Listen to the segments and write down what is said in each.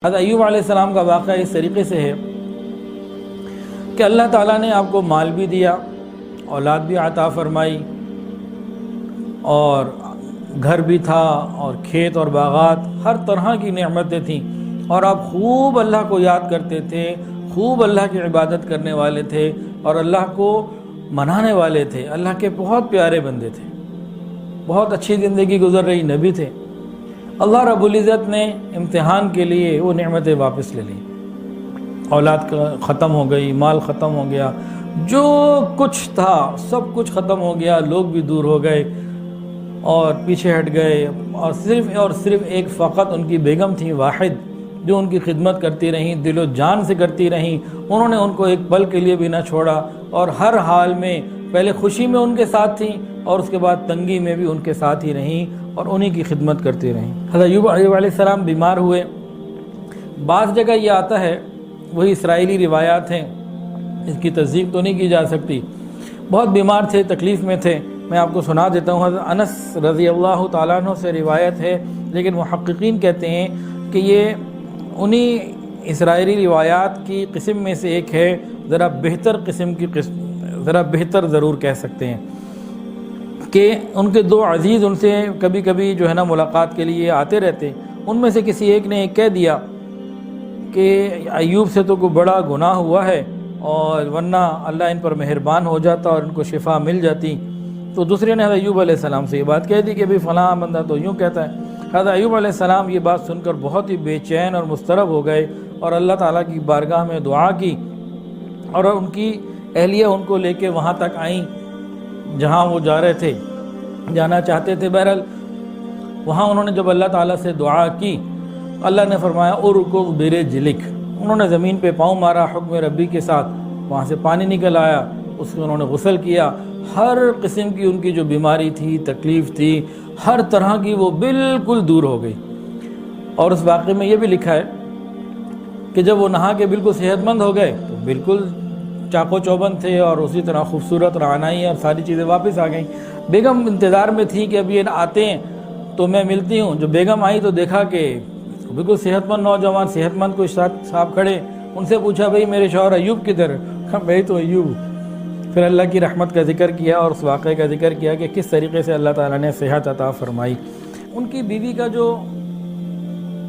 حضرت ایوب علیہ السلام کا واقعہ اس طریقے سے ہے کہ اللہ تعالیٰ نے آپ کو مال بھی دیا، اولاد بھی عطا فرمائی، اور گھر بھی تھا، اور کھیت اور باغات، ہر طرح کی نعمتیں تھیں، اور آپ خوب اللہ کو یاد کرتے تھے، خوب اللہ کی عبادت کرنے والے تھے، اور اللہ کو منانے والے تھے، اللہ کے بہت پیارے بندے تھے، بہت اچھی زندگی گزر رہی نبی تھے۔ اللہ رب العزت نے امتحان کے لیے وہ نعمتیں واپس لے لیں، اولاد ختم ہو گئی، مال ختم ہو گیا، جو کچھ تھا سب کچھ ختم ہو گیا، لوگ بھی دور ہو گئے اور پیچھے ہٹ گئے، اور صرف ایک فقط ان کی بیگم تھی واحد، جو ان کی خدمت کرتی رہیں، دل و جان سے کرتی رہیں، انہوں نے ان کو ایک پل کے لیے بھی نہ چھوڑا، اور ہر حال میں پہلے خوشی میں ان کے ساتھ تھیں، اور اس کے بعد تنگی میں بھی ان کے ساتھ ہی رہیں اور انہی کی خدمت کرتی رہیں۔ حضرت ایوب علیہ السلام بیمار ہوئے، بعض جگہ یہ آتا ہے، وہی اسرائیلی روایات ہیں، اس کی تصدیق تو نہیں کی جا سکتی، بہت بیمار تھے، تکلیف میں تھے۔ میں آپ کو سنا دیتا ہوں، حضرت انس رضی اللہ تعالیٰ عنہ سے روایت ہے، لیکن محققین کہتے ہیں کہ یہ انہی اسرائیلی روایات کی قسم میں سے ایک ہے، ذرا بہتر قسم کی ذرا بہتر ضرور کہہ سکتے ہیں، کہ ان کے دو عزیز ان سے کبھی کبھی جو ہے نا ملاقات کے لیے آتے رہتے، ان میں سے کسی ایک نے کہہ دیا کہ ایوب سے تو کوئی بڑا گناہ ہوا ہے، اور ورنہ اللہ ان پر مہربان ہو جاتا اور ان کو شفا مل جاتی۔ تو دوسرے نے حضرت ایوب علیہ السلام سے یہ بات کہہ دی کہ بھی فلاں بندہ تو یوں کہتا ہے۔ حضرت ایوب علیہ السلام یہ بات سن کر بہت ہی بے چین اور مضطرب ہو گئے، اور اللہ تعالیٰ کی بارگاہ میں دعا کی، اور ان کی اہلیہ ان کو لے کے وہاں تک آئیں جہاں وہ جانا چاہتے تھے۔ بہرحال وہاں انہوں نے جب اللہ تعالیٰ سے دعا کی، اللہ نے فرمایا ارکض برجلک، انہوں نے زمین پہ پاؤں مارا حکم ربی کے ساتھ، وہاں سے پانی نکل آیا، اس میں انہوں نے غسل کیا، ہر قسم کی ان کی جو بیماری تھی، تکلیف تھی، ہر طرح کی، وہ بالکل دور ہو گئی۔ اور اس واقعے میں یہ بھی لکھا ہے کہ جب وہ نہا کے بالکل صحت مند ہو گئے تو بالکل چاقو چوبند تھے، اور اسی طرح خوبصورت رعنائی اور ساری چیزیں واپس آ گئیں۔ بیگم انتظار میں تھی کہ اب یہ آتے ہیں تو میں ملتی ہوں۔ جب بیگم آئی تو دیکھا کہ بالکل صحت مند نوجوان، صحت مند کوئی صاحب کھڑے، ان سے پوچھا بھئی میرے شوہر ایوب کدھر؟ بھئی تو ایوب۔ پھر اللہ کی رحمت کا ذکر کیا اور اس واقعے کا ذکر کیا کہ کس طریقے سے اللہ تعالیٰ نے صحت عطا فرمائی۔ ان کی بیوی کا جو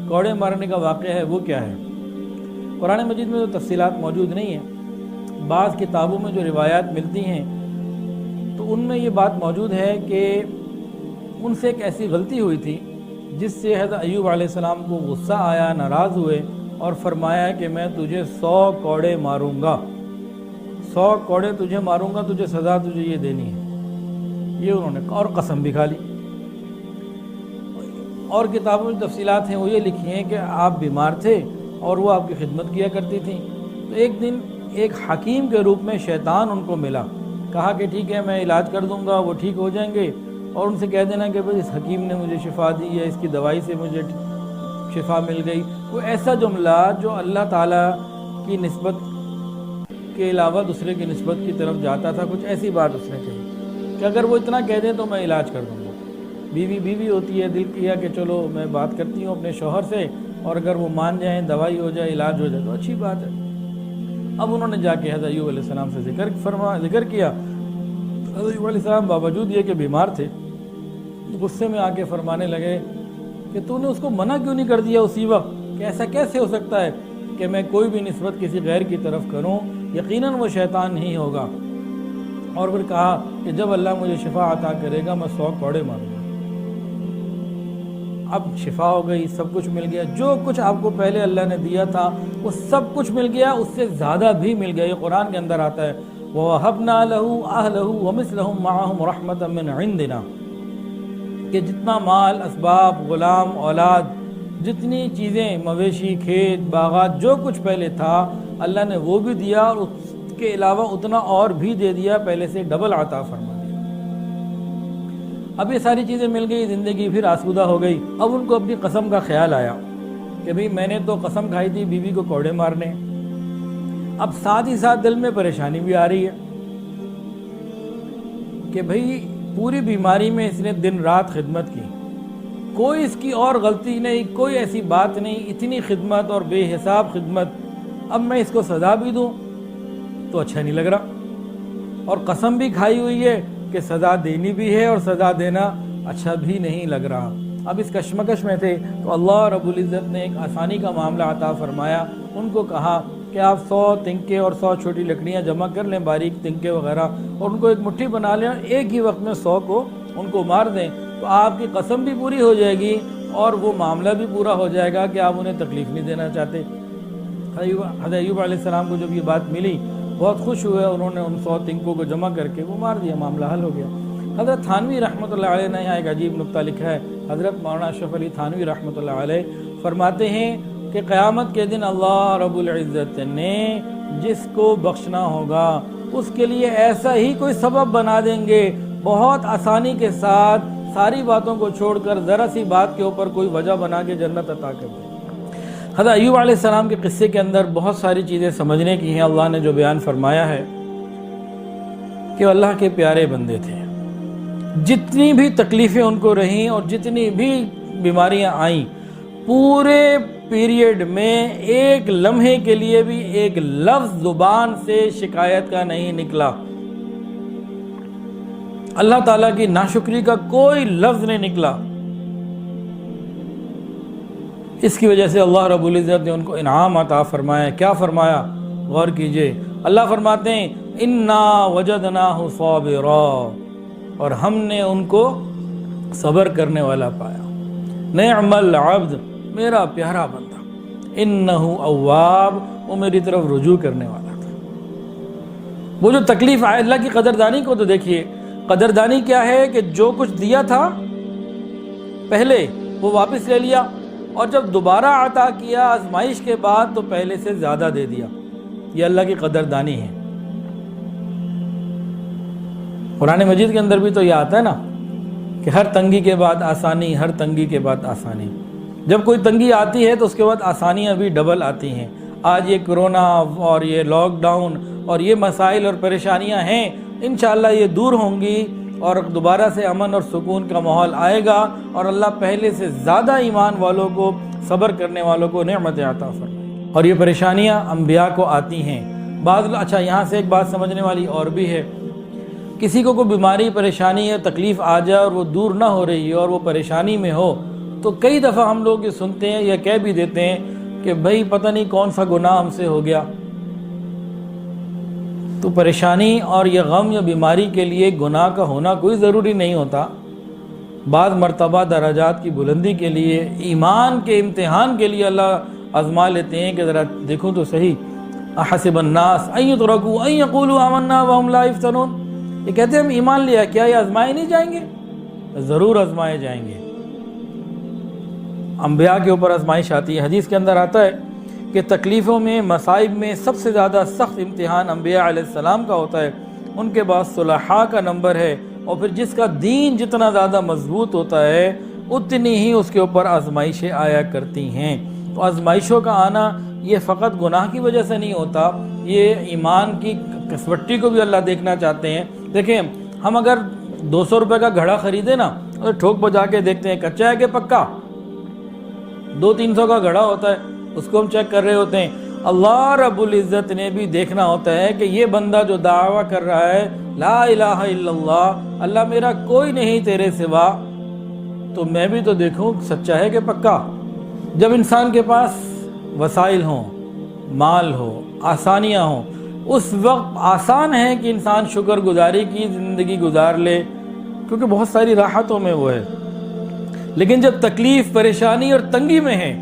کوڑے مارنے کا واقعہ ہے وہ کیا ہے؟ قرآن مجید میں تو تفصیلات موجود نہیں ہیں، بعض کتابوں میں جو روایات ملتی ہیں تو ان میں یہ بات موجود ہے کہ ان سے ایک ایسی غلطی ہوئی تھی جس سے حضرت ایوب علیہ السلام کو غصہ آیا، ناراض ہوئے، اور فرمایا کہ میں تجھے 100 کوڑے ماروں گا، 100 کوڑے تجھے ماروں گا، تجھے سزا تجھے یہ دینی ہے، یہ انہوں نے اور قسم بھی کھا لی۔ اور کتابوں میں تفصیلات ہیں، وہ یہ لکھی ہیں کہ آپ بیمار تھے اور وہ آپ کی خدمت کیا کرتی تھیں، تو ایک دن ایک حکیم کے روپ میں شیطان ان کو ملا، کہا کہ ٹھیک ہے میں علاج کر دوں گا، وہ ٹھیک ہو جائیں گے، اور ان سے کہہ دینا کہ بھئی اس حکیم نے مجھے شفا دی ہے، اس کی دوائی سے مجھے شفا مل گئی۔ وہ ایسا جملہ جو اللہ تعالیٰ کی نسبت کے علاوہ دوسرے کی نسبت کی طرف جاتا تھا، کچھ ایسی بات اس نے کہی کہ اگر وہ اتنا کہہ دیں تو میں علاج کر دوں گا۔ بیوی ہوتی ہے، دل کیا کہ چلو میں بات کرتی ہوں اپنے شوہر سے، اور اگر وہ مان جائیں، دوائی ہو جائے، علاج ہو جائے تو اچھی بات ہے۔ اب انہوں نے جا کے حضرت ایوب علیہ السلام سے ذکر کیا۔ حضرت ایوب علیہ السلام باوجود یہ کہ بیمار تھے، غصے میں آ کے فرمانے لگے کہ تو نے اس کو منع کیوں نہیں کر دیا اسی وقت، کہ ایسا کیسے ہو سکتا ہے کہ میں کوئی بھی نسبت کسی غیر کی طرف کروں، یقیناً وہ شیطان نہیں ہوگا۔ اور پھر کہا کہ جب اللہ مجھے شفا عطا کرے گا میں 100 کوڑے ماروں گا۔ اب شفا ہو گئی، سب کچھ مل گیا، جو کچھ آپ کو پہلے اللہ نے دیا تھا وہ سب کچھ مل گیا، اس سے زیادہ بھی مل گیا۔ یہ قرآن کے اندر آتا ہے وَوَهَبْنَا لَهُ أَهْلَهُ وَمِثْلَهُم مَّعَهُمْ رَحْمَةً مِّنْ عِندِنَا، کہ جتنا مال، اسباب، غلام، اولاد، جتنی چیزیں، مویشی، کھیت، باغات، جو کچھ پہلے تھا اللہ نے وہ بھی دیا، اور اس کے علاوہ اتنا اور بھی دے دیا، پہلے سے ڈبل عطا فرما دیا۔ اب یہ ساری چیزیں مل گئی، زندگی پھر آسودہ ہو گئی۔ اب ان کو اپنی قسم کا خیال آیا کہ بھئی میں نے تو قسم کھائی تھی بیوی کو کوڑے مارنے، اب ساتھ ہی ساتھ دل میں پریشانی بھی آ رہی ہے کہ بھئی پوری بیماری میں اس نے دن رات خدمت کی، کوئی اس کی اور غلطی نہیں، کوئی ایسی بات نہیں، اتنی خدمت اور بے حساب خدمت، اب میں اس کو سزا بھی دوں تو اچھا نہیں لگ رہا، اور قسم بھی کھائی ہوئی ہے کہ سزا دینی بھی ہے اور سزا دینا اچھا بھی نہیں لگ رہا۔ اب اس کشمکش میں تھے تو اللہ رب العزت نے ایک آسانی کا معاملہ عطا فرمایا، ان کو کہا کہ آپ 100 تنکے اور 100 چھوٹی لکڑیاں جمع کر لیں، باریک تنکے وغیرہ، اور ان کو ایک مٹھی بنا لیں، ایک ہی وقت میں 100 کو ان کو مار دیں، تو آپ کی قسم بھی پوری ہو جائے گی اور وہ معاملہ بھی پورا ہو جائے گا کہ آپ انہیں تکلیف نہیں دینا چاہتے۔ حضرت ایوب علیہ السلام کو جب یہ بات ملی بہت خوش ہوئے، انہوں نے ان 100 تنکوں کو جمع کر کے وہ مار دیا، معاملہ حل ہو گیا۔ حضرت تھانوی رحمۃ اللہ علیہ نے یہاں ایک عجیب نکتہ لکھا ہے، حضرت مولانا اشرف علی تھانوی رحمۃ اللہ علیہ فرماتے ہیں کہ قیامت کے دن اللہ رب العزت نے جس کو بخشنا ہوگا اس کے لیے ایسا ہی کوئی سبب بنا دیں گے، بہت آسانی کے ساتھ ساری باتوں کو چھوڑ کر ذرا سی بات کے اوپر کوئی وجہ بنا کے جنت عطا کر دیں۔ حضرت ایوب علیہ السلام کے قصے کے اندر بہت ساری چیزیں سمجھنے کی ہیں۔ اللہ نے جو بیان فرمایا ہے کہ اللہ کے پیارے بندے تھے، جتنی بھی تکلیفیں ان کو رہیں اور جتنی بھی بیماریاں آئیں، پورے پیریڈ میں ایک لمحے کے لیے بھی ایک لفظ زبان سے شکایت کا نہیں نکلا، اللہ تعالیٰ کی ناشکری کا کوئی لفظ نہیں نکلا۔ اس کی وجہ سے اللہ رب العزت نے ان کو انعام عطا فرمایا۔ کیا فرمایا؟ غور کیجئے، اللہ فرماتے ہیں انا وجدناہ صابرا، اور ہم نے ان کو صبر کرنے والا پایا۔ نعم العبد، میرا پیارا بندہ، انہ اواب، وہ میری طرف رجوع کرنے والا تھا۔ وہ جو تکلیف آئے، اللہ کی قدردانی کو تو دیکھیے، قدردانی کیا ہے کہ جو کچھ دیا تھا پہلے وہ واپس لے لیا، اور جب دوبارہ عطا کیا آزمائش کے بعد تو پہلے سے زیادہ دے دیا۔ یہ اللہ کی قدردانی ہے۔ قرآن مجید کے اندر بھی تو یہ آتا ہے نا کہ ہر تنگی کے بعد آسانی، ہر تنگی کے بعد آسانی۔ جب کوئی تنگی آتی ہے تو اس کے بعد آسانیاں بھی ڈبل آتی ہیں۔ آج یہ کرونا اور یہ لاک ڈاؤن اور یہ مسائل اور پریشانیاں ہیں، انشاءاللہ یہ دور ہوں گی اور دوبارہ سے امن اور سکون کا ماحول آئے گا، اور اللہ پہلے سے زیادہ ایمان والوں کو، صبر کرنے والوں کو نعمت عطا فرمائے۔ اور یہ پریشانیاں انبیاء کو آتی ہیں۔ اچھا، یہاں سے ایک بات سمجھنے والی اور بھی ہے، کسی کو کوئی بیماری، پریشانی ہے، تکلیف آ جائے اور وہ دور نہ ہو رہی ہے اور وہ پریشانی میں ہو، تو کئی دفعہ ہم لوگ یہ سنتے ہیں یا کہہ بھی دیتے ہیں کہ بھائی پتہ نہیں کون سا گناہ ہم سے ہو گیا۔ تو پریشانی اور یہ غم یا بیماری کے لیے گناہ کا ہونا کوئی ضروری نہیں ہوتا۔ بعض مرتبہ درجات کی بلندی کے لیے، ایمان کے امتحان کے لیے اللہ آزما لیتے ہیں کہ ذرا دیکھو تو صحیح، احسب الناس ان یترکوا ان یقولوا آمنا وهم لا یفتنون، یہ کہتے ہیں ہم ایمان لیا، کیا یہ آزمائے نہیں جائیں گے؟ ضرور آزمائے جائیں گے۔ انبیاء کے اوپر آزمائش آتی ہے۔ حدیث کے اندر آتا ہے کہ تکلیفوں میں، مصائب میں سب سے زیادہ سخت امتحان انبیاء علیہ السلام کا ہوتا ہے، ان کے بعد صلحاء کا نمبر ہے، اور پھر جس کا دین جتنا زیادہ مضبوط ہوتا ہے اتنی ہی اس کے اوپر آزمائشیں آیا کرتی ہیں۔ تو آزمائشوں کا آنا یہ فقط گناہ کی وجہ سے نہیں ہوتا، یہ ایمان کی کسوٹی کو بھی اللہ دیکھنا چاہتے ہیں۔ دیکھیں، ہم اگر 200 روپے کا گھڑا خریدے نا اور ٹھوک بجا کے دیکھتے ہیں کچا ہے کہ پکا، 200-300 کا گھڑا ہوتا ہے، اس کو ہم چیک کر رہے ہوتے ہیں۔ اللہ رب العزت نے بھی دیکھنا ہوتا ہے کہ یہ بندہ جو دعویٰ کر رہا ہے لا الہ الا اللہ، اللہ میرا کوئی نہیں تیرے سوا، تو میں بھی تو دیکھوں سچا ہے کہ پکا۔ جب انسان کے پاس وسائل ہوں، مال ہو، آسانیاں ہوں، اس وقت آسان ہے کہ انسان شکر گزاری کی زندگی گزار لے، کیونکہ بہت ساری راحتوں میں وہ ہے۔ لیکن جب تکلیف، پریشانی اور تنگی میں ہے،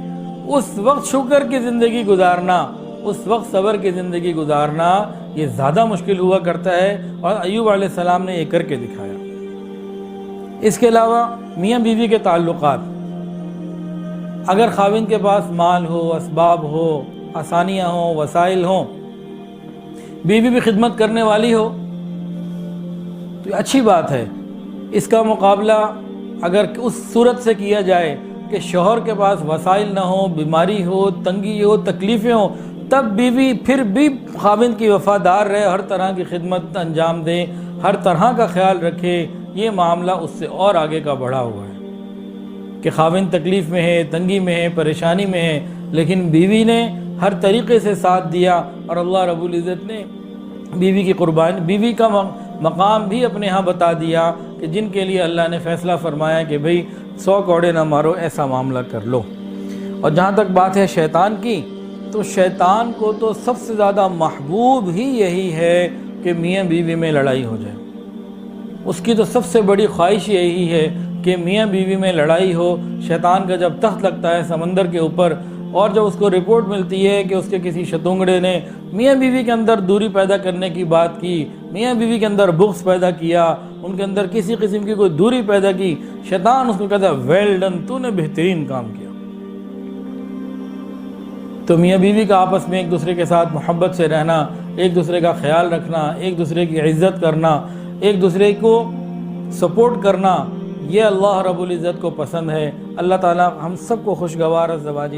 اس وقت شکر کی زندگی گزارنا، اس وقت صبر کی زندگی گزارنا یہ زیادہ مشکل ہوا کرتا ہے، اور ایوب علیہ السلام نے یہ کر کے دکھایا۔ اس کے علاوہ میاں بیوی کے تعلقات، اگر خاوند کے پاس مال ہو، اسباب ہو، آسانیاں ہوں، وسائل ہوں، بیوی بھی خدمت کرنے والی ہو تو یہ اچھی بات ہے۔ اس کا مقابلہ اگر اس صورت سے کیا جائے کہ شوہر کے پاس وسائل نہ ہو، بیماری ہو، تنگی ہو، تکلیفیں ہوں، تب بیوی پھر بھی خاوند کی وفادار رہے، ہر طرح کی خدمت انجام دے، ہر طرح کا خیال رکھے، یہ معاملہ اس سے اور آگے کا بڑھا ہوا ہے کہ خاوند تکلیف میں ہے، تنگی میں ہے، پریشانی میں ہے، لیکن بیوی نے ہر طریقے سے ساتھ دیا، اور اللہ رب العزت نے بیوی کی قربانی، بیوی کا مقام بھی اپنے ہاں بتا دیا کہ جن کے لیے اللہ نے فیصلہ فرمایا کہ بھئی 100 کوڑے نہ مارو، ایسا معاملہ کر لو۔ اور جہاں تک بات ہے شیطان کی، تو شیطان کو تو سب سے زیادہ محبوب ہی یہی ہے کہ میاں بیوی میں لڑائی ہو جائے۔ اس کی تو سب سے بڑی خواہش یہی ہے کہ میاں بیوی میں لڑائی ہو۔ شیطان کا جب تخت لگتا ہے سمندر کے اوپر، اور جب اس کو رپورٹ ملتی ہے کہ اس کے کسی شتونگڑے نے میاں بیوی کے اندر دوری پیدا کرنے کی بات کی، میاں بیوی کے اندر بغض پیدا کیا، ان کے اندر کسی قسم کی کوئی دوری پیدا کی، شیطان اس کو کہتا ہے ویل ڈن، تو نے بہترین کام کیا۔ تو میاں بیوی کا آپس میں ایک دوسرے کے ساتھ محبت سے رہنا، ایک دوسرے کا خیال رکھنا، ایک دوسرے کی عزت کرنا، ایک دوسرے کو سپورٹ کرنا، یہ اللہ رب العزت کو پسند ہے۔ اللہ تعالی ہم سب کو خوشگوار زواج